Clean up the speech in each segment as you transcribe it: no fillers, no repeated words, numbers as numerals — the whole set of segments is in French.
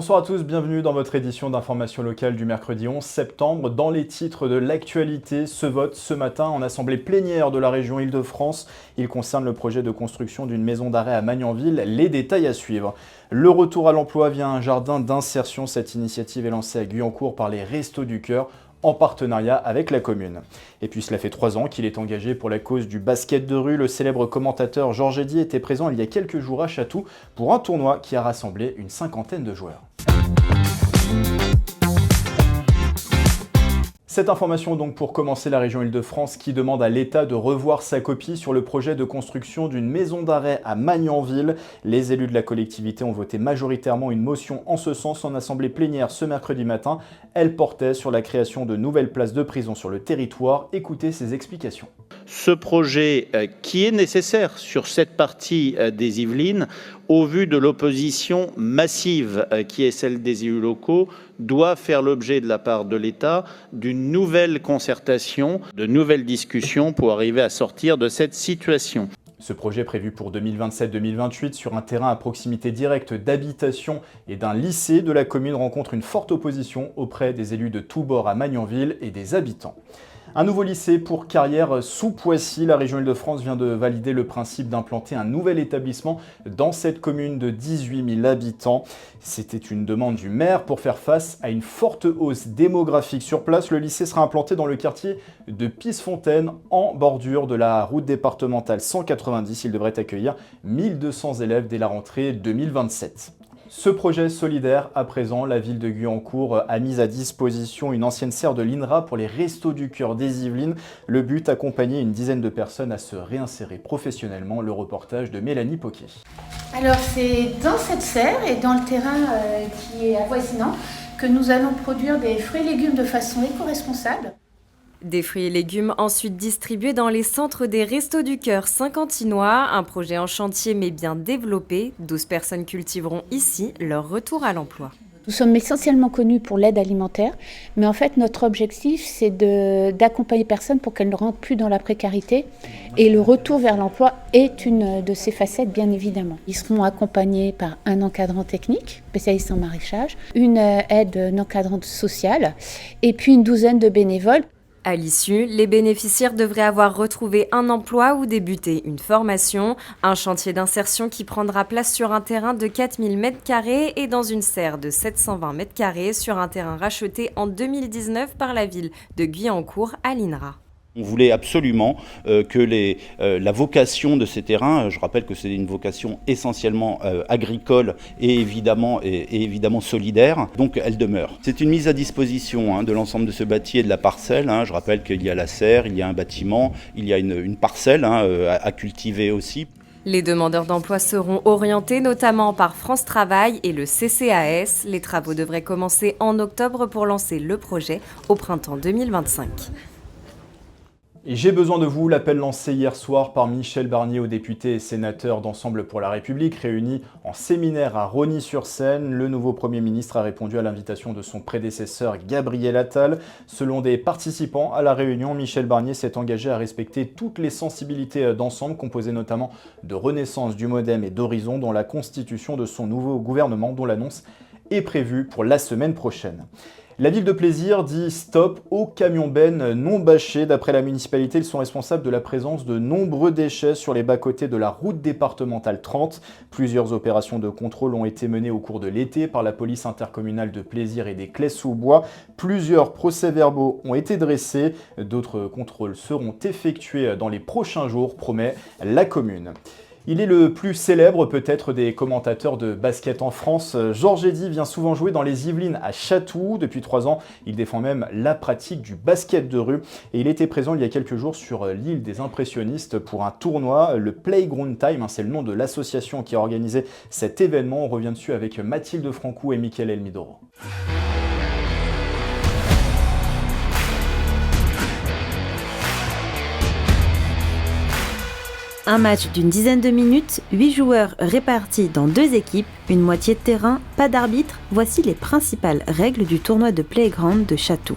Bonsoir à tous, bienvenue dans votre édition d'information locale du mercredi 11 septembre. Dans les titres de l'actualité, ce vote ce matin en assemblée plénière de la région Île-de-France. Il concerne le projet de construction d'une maison d'arrêt à Magnanville. Les détails à suivre. Le retour à l'emploi via un jardin d'insertion. Cette initiative est lancée à Guyancourt par les Restos du Cœur, en partenariat avec la commune. Et puis cela fait 3 ans qu'il est engagé pour la cause du basket de rue. Le célèbre commentateur Georges Eddy était présent il y a quelques jours à Chatou pour un tournoi qui a rassemblé une 50aine de joueurs. Cette information donc pour commencer, la région Île-de-France qui demande à l'État de revoir sa copie sur le projet de construction d'une maison d'arrêt à Magnanville. Les élus de la collectivité ont voté majoritairement une motion en ce sens en assemblée plénière ce mercredi matin. Elle portait sur la création de nouvelles places de prison sur le territoire. Écoutez ses explications. Ce projet qui est nécessaire sur cette partie des Yvelines, au vu de l'opposition massive qui est celle des élus locaux, doit faire l'objet de la part de l'État d'une nouvelle concertation, de nouvelles discussions pour arriver à sortir de cette situation. Ce projet prévu pour 2027-2028 sur un terrain à proximité directe d'habitation et d'un lycée de la commune rencontre une forte opposition auprès des élus de tous bords à Magnanville et des habitants. Un nouveau lycée pour carrière sous Poissy. La région Île-de-France vient de valider le principe d'implanter un nouvel établissement dans cette commune de 18 000 habitants. C'était une demande du maire pour faire face à une forte hausse démographique. Sur place, le lycée sera implanté dans le quartier de Pissefontaine, en bordure de la route départementale 190. Il devrait accueillir 1200 élèves dès la rentrée 2027. Ce projet solidaire, à présent, la ville de Guyancourt a mis à disposition une ancienne serre de l'INRA pour les Restos du Cœur des Yvelines. Le but, accompagner une dizaine de personnes à se réinsérer professionnellement. Le reportage de Mélanie Poquet. Alors c'est dans cette serre et dans le terrain qui est avoisinant que nous allons produire des fruits et légumes de façon éco-responsable. Des fruits et légumes ensuite distribués dans les centres des Restos du Cœur Saint-Quentinois, un projet en chantier mais bien développé. 12 personnes cultiveront ici leur retour à l'emploi. Nous sommes essentiellement connus pour l'aide alimentaire, mais en fait notre objectif c'est d'accompagner les personnes pour qu'elles ne rentrent plus dans la précarité, et le retour vers l'emploi est une de ces facettes bien évidemment. Ils seront accompagnés par un encadrant technique, spécialiste en maraîchage, une aide encadrante sociale et puis une douzaine de bénévoles. À l'issue, les bénéficiaires devraient avoir retrouvé un emploi ou débuté une formation, un chantier d'insertion qui prendra place sur un terrain de 4000 m² et dans une serre de 720 m² sur un terrain racheté en 2019 par la ville de Guyancourt à l'INRA. On voulait absolument que la vocation de ces terrains, je rappelle que c'est une vocation essentiellement agricole et évidemment solidaire, donc elle demeure. C'est une mise à disposition de l'ensemble de ce bâti et de la parcelle. Je rappelle qu'il y a la serre, il y a un bâtiment, il y a une parcelle à cultiver aussi. Les demandeurs d'emploi seront orientés notamment par France Travail et le CCAS. Les travaux devraient commencer en octobre pour lancer le projet au printemps 2025. Et j'ai besoin de vous, l'appel lancé hier soir par Michel Barnier aux députés et sénateurs d'Ensemble pour la République réunis en séminaire à Rosny-sur-Seine. Le nouveau Premier ministre a répondu à l'invitation de son prédécesseur Gabriel Attal. Selon des participants à la réunion, Michel Barnier s'est engagé à respecter toutes les sensibilités d'Ensemble, composées notamment de Renaissance, du Modem et d'Horizon, dans la constitution de son nouveau gouvernement, dont l'annonce est prévue pour la semaine prochaine. La ville de Plaisir dit stop aux camions-bennes non bâchés. D'après la municipalité, ils sont responsables de la présence de nombreux déchets sur les bas-côtés de la route départementale 30. Plusieurs opérations de contrôle ont été menées au cours de l'été par la police intercommunale de Plaisir et des Clés-sous-Bois. Plusieurs procès-verbaux ont été dressés. D'autres contrôles seront effectués dans les prochains jours, promet la commune. Il est le plus célèbre peut-être des commentateurs de basket en France. Georges Eddy vient souvent jouer dans les Yvelines à Chatou. Depuis 3 ans, il défend même la pratique du basket de rue. Et il était présent il y a quelques jours sur l'île des impressionnistes pour un tournoi, le Playground Time. C'est le nom de l'association qui a organisé cet événement. On revient dessus avec Mathilde Francou et Mickaël Elmidoro. Un match d'une dizaine de minutes, 8 joueurs répartis dans 2 équipes, une moitié de terrain, pas d'arbitre, voici les principales règles du tournoi de Playground de Chatou.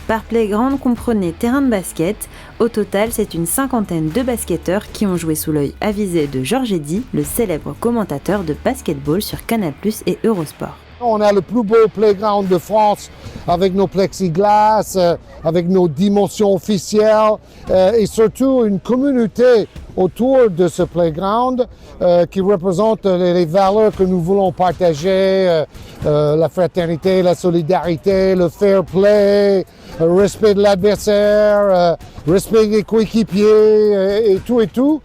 Par Playground, comprenez terrain de basket. Au total, c'est une 50aine de basketteurs qui ont joué sous l'œil avisé de Georges Eddy, le célèbre commentateur de basketball sur Canal+ et Eurosport. On a le plus beau playground de France avec nos plexiglas, avec nos dimensions officielles et surtout une communauté autour de ce playground qui représente les valeurs que nous voulons partager, la fraternité, la solidarité, le fair play, le respect de l'adversaire, respect des coéquipiers et tout.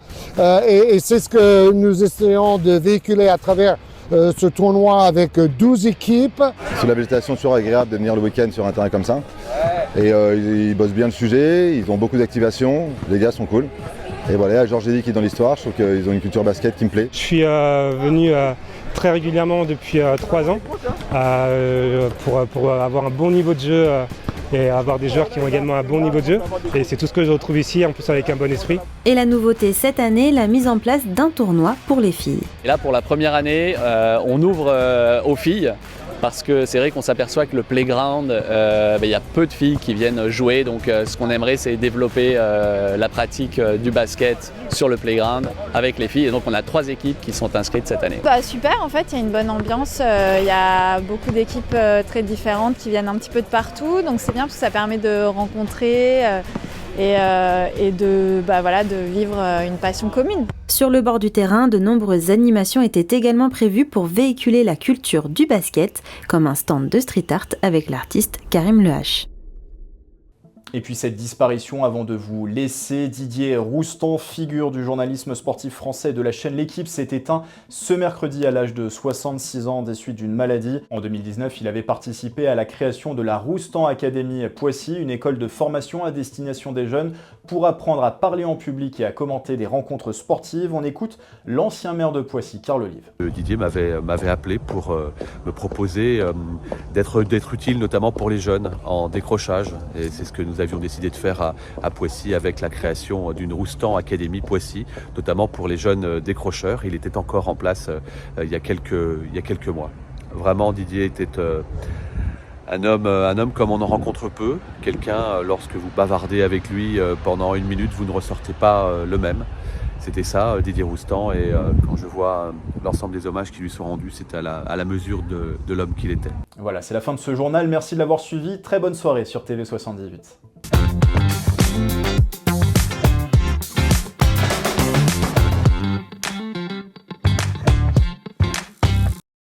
Et c'est ce que nous essayons de véhiculer à travers ce tournoi avec 12 équipes. C'est la végétation toujours agréable de venir le week-end sur un terrain comme ça. Et ils bossent bien le sujet, ils ont beaucoup d'activations, les gars sont cool. Et voilà, Georges Eddy qui est dans l'histoire, je trouve qu'ils ont une culture basket qui me plaît. Je suis venu très régulièrement depuis 3 ans pour avoir un bon niveau de jeu et avoir des joueurs qui ont également un bon niveau de jeu. Et c'est tout ce que je retrouve ici, en plus avec un bon esprit. Et la nouveauté cette année, la mise en place d'un tournoi pour les filles. Et là, pour la première année, on ouvre aux filles. Parce que c'est vrai qu'on s'aperçoit que le playground, il y a peu de filles qui viennent jouer. Donc ce qu'on aimerait, c'est développer la pratique du basket sur le playground avec les filles. Et donc on a 3 équipes qui sont inscrites cette année. Super, en fait, il y a une bonne ambiance. Il y a beaucoup d'équipes très différentes qui viennent un petit peu de partout. Donc c'est bien parce que ça permet de rencontrer et de vivre une passion commune. Sur le bord du terrain, de nombreuses animations étaient également prévues pour véhiculer la culture du basket, comme un stand de street art avec l'artiste Karim Lehache. Et puis cette disparition, avant de vous laisser, Didier Roustan, figure du journalisme sportif français de la chaîne L'Équipe, s'est éteint ce mercredi à l'âge de 66 ans des suites d'une maladie. En 2019, il avait participé à la création de la Roustan Academy Poissy, une école de formation à destination des jeunes pour apprendre à parler en public et à commenter des rencontres sportives. On écoute l'ancien maire de Poissy, Carl Olive. Didier m'avait appelé pour me proposer d'être utile notamment pour les jeunes en décrochage. Et c'est ce que nous avions décidé de faire à Poissy avec la création d'une Roustan Academy Poissy, notamment pour les jeunes décrocheurs. Il était encore en place il y a quelques mois. Vraiment, Didier était un homme comme on en rencontre peu. Quelqu'un, lorsque vous bavardez avec lui pendant 1 minute, vous ne ressortez pas le même. C'était ça, Didier Roustan, et quand je vois l'ensemble des hommages qui lui sont rendus, c'est à la mesure de l'homme qu'il était. Voilà, c'est la fin de ce journal. Merci de l'avoir suivi. Très bonne soirée sur TV78.